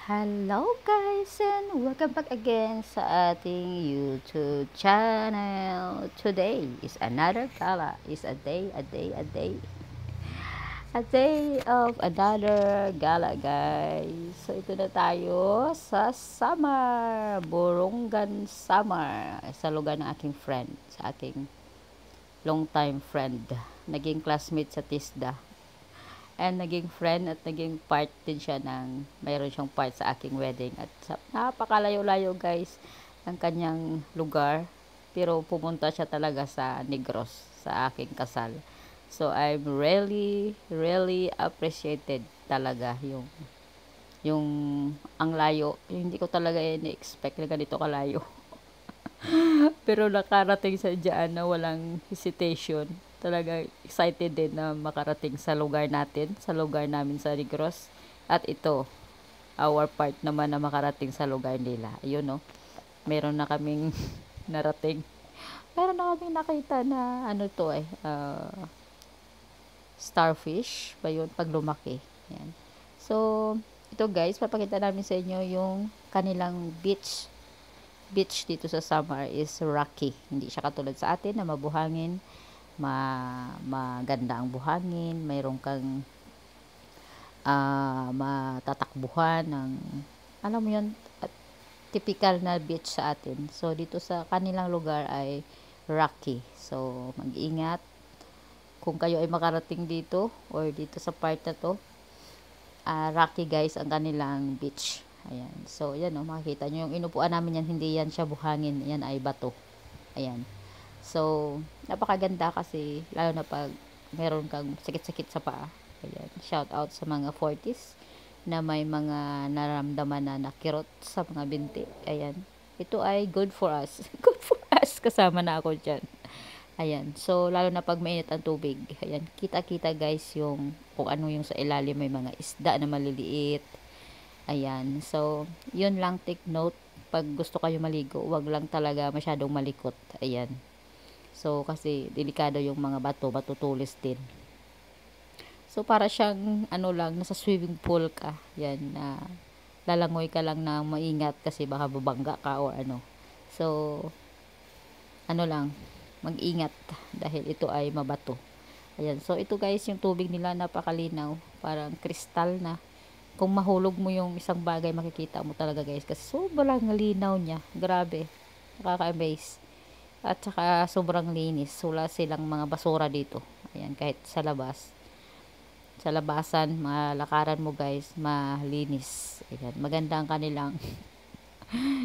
Hello guys and welcome back again sa ating YouTube channel. Today is another gala. Is a day of another gala guys. So ito na tayo sa summer, Borongan Summer, sa lugar ng aking friend, sa aking long time friend, naging classmate sa TISDA. And naging friend at naging part din siya ng, mayroon siyang part sa aking wedding. At napakalayo-layo guys ng kanyang lugar. Pero pumunta siya talaga sa Negros sa aking kasal. So I'm really appreciated talaga yung ang layo. Hindi ko talaga ini-expect na ganito kalayo. Pero nakarating sa dyan na walang hesitation. Talaga excited din na makarating sa lugar natin, sa lugar namin sa Negros. At ito, our part naman na makarating sa lugar nila. Ayun no, meron na kaming narating. Meron na kaming nakita na ano to starfish ba yun pag lumaki. Yan. So, ito guys, papakita namin sa inyo yung kanilang beach dito sa summer is rocky. Hindi siya katulad sa atin na mabuhangin, maganda ang buhangin, mayroon kang matatakbuhan ng, alam mo yun, typical na beach sa atin. So, dito sa kanilang lugar ay rocky. So, mag-ingat kung kayo ay makarating dito or dito sa part na to. Rocky guys ang kanilang beach. Ayan. So, yan o, makikita nyo yung inupuan namin yan, hindi yan siya buhangin. Yan ay bato. Ayan. So, napakaganda kasi, lalo na pag meron kang sakit-sakit sa paa. Ayan. Shout out sa mga 40s na may mga naramdaman na nakirot sa mga binti. Ayan. Ito ay good for us. Good for us. Kasama na ako dyan. Ayan. So, lalo na pag mainit ang tubig. Ayan. Kita-kita guys yung kung ano yung sa ilalim. May mga isda na maliliit. Ayan. So, yun lang, take note. Pag gusto kayo maligo, wag lang talaga masyadong malikot. Ayan. So, kasi delikado yung mga bato, matutulis din. So, para siyang, ano lang, nasa swimming pool ka. Yan, lalangoy ka lang na maingat kasi baka babangga ka o ano. So, ano lang, mag-ingat dahil ito ay mabato. Ayan. So, ito guys, yung tubig nila napakalinaw. Parang kristal na. Kung mahulog mo yung isang bagay, makikita mo talaga guys. Kasi sobrang linaw niya. Grabe. Nakaka-amaze. At saka sobrang linis. Wala silang mga basura dito. Ayan, kahit sa labas. Sa labasan, malakaran mo guys, malinis. Ayan, maganda ang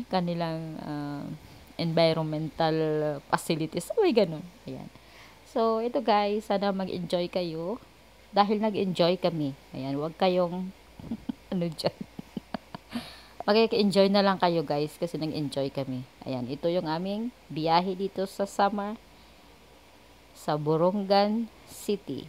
kanilang environmental facilities. Ay, ganun. Ayan. So, ito guys, sana mag-enjoy kayo. Dahil nag-enjoy kami. Ayan, huwag kayong ano dyan. Mag-enjoy na lang kayo guys kasi nag-enjoy kami. Ayan, ito yung aming biyahe dito sa summer sa Borongan City.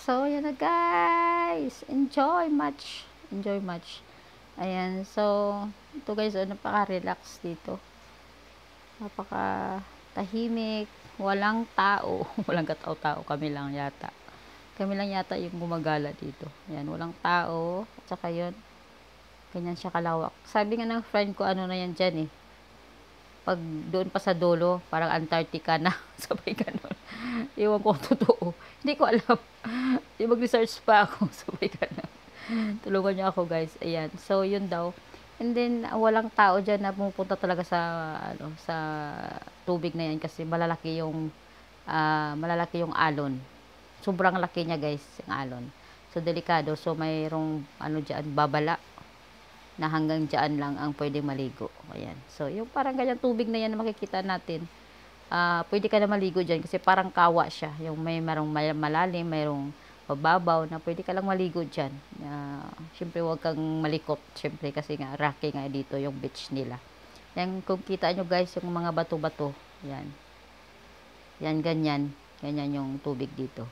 So, yan na guys. Enjoy much. Ayan. So, ito guys, napaka-relax dito. Napaka-tahimik. Walang tao. Walang katao-tao. Kami lang yata yung gumagala dito. Ayan. Walang tao. At saka yun. Ganyan siya kalawak. Sabi nga ng friend ko, ano na yan dyan eh. Pag doon pa sa dulo, parang Antarctica na. Sabay ganun. Iwan ko totoo. Hindi ko alam. Mag-research pa ako. Sabay ganun. Tulungan niyo ako guys. Ayan. So, yun daw. And then, walang tao dyan na pumupunta talaga sa, ano, sa tubig na yan kasi malalaki yung alon. Sobrang laki niya guys, yung alon. So, delikado. So, mayroong, ano dyan, babala na hanggang dyan lang ang pwedeng maligo. Ayan. So, yung parang ganyan tubig na yan na makikita natin, pwede ka na maligo dyan kasi parang kawa siya. Yung mayroong malalim, mayroong mababaw na pwede ka lang maligo dyan. Siyempre, huwag kang malikot. Siyempre, kasi nga, rocky nga dito yung beach nila. Yan, kung kita nyo guys, yung mga bato-bato. Yan. Yan, ganyan. Ganyan yung tubig dito.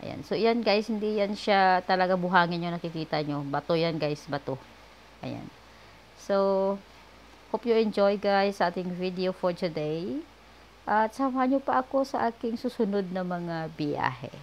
Ayan. So, yan guys, hindi yan siya talaga buhangin yung nakikita nyo. Bato yan guys, bato. Ayan. So, hope you enjoy guys sa ating video for today. At samahan nyo pa ako sa aking susunod na mga biyahe.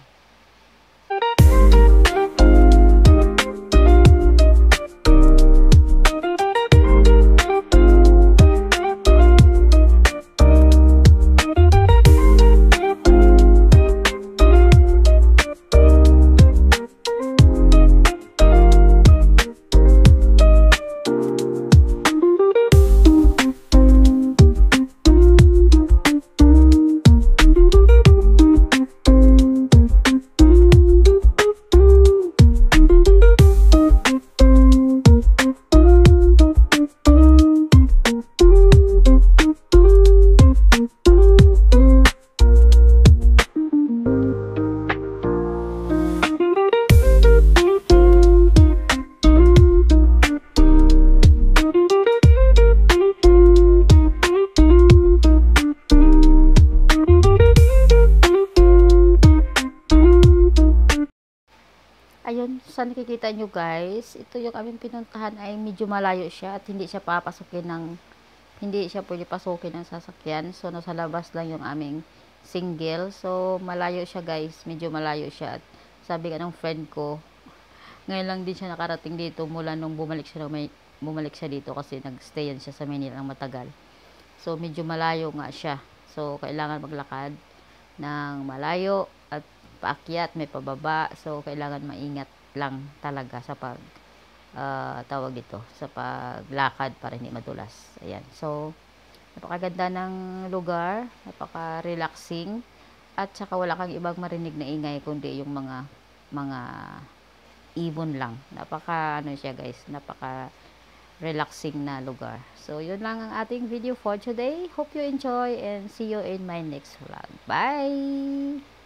Ayun, sa nakikita nyo guys, ito yung aming pinuntahan ay medyo malayo siya at hindi siya pwede pasukin ng sasakyan. So, nasa labas lang yung aming single. So, malayo siya guys, medyo malayo siya. At sabi ka ng friend ko, ngayon lang din siya nakarating dito mula nung bumalik siya dito kasi nagstay yan siya sa Manila ng matagal. So, medyo malayo nga siya. So, kailangan maglakad ng malayo at paakyat, may pababa. So, kailangan maingat lang talaga sa tawag ito, sa paglakad para hindi madulas. Ayan. So, napakaganda ng lugar, napaka-relaxing, at saka wala kang ibang marinig na ingay kundi yung mga ibon lang. Ano siya guys, napaka-relaxing na lugar. So, yun lang ang ating video for today. Hope you enjoy and see you in my next vlog. Bye!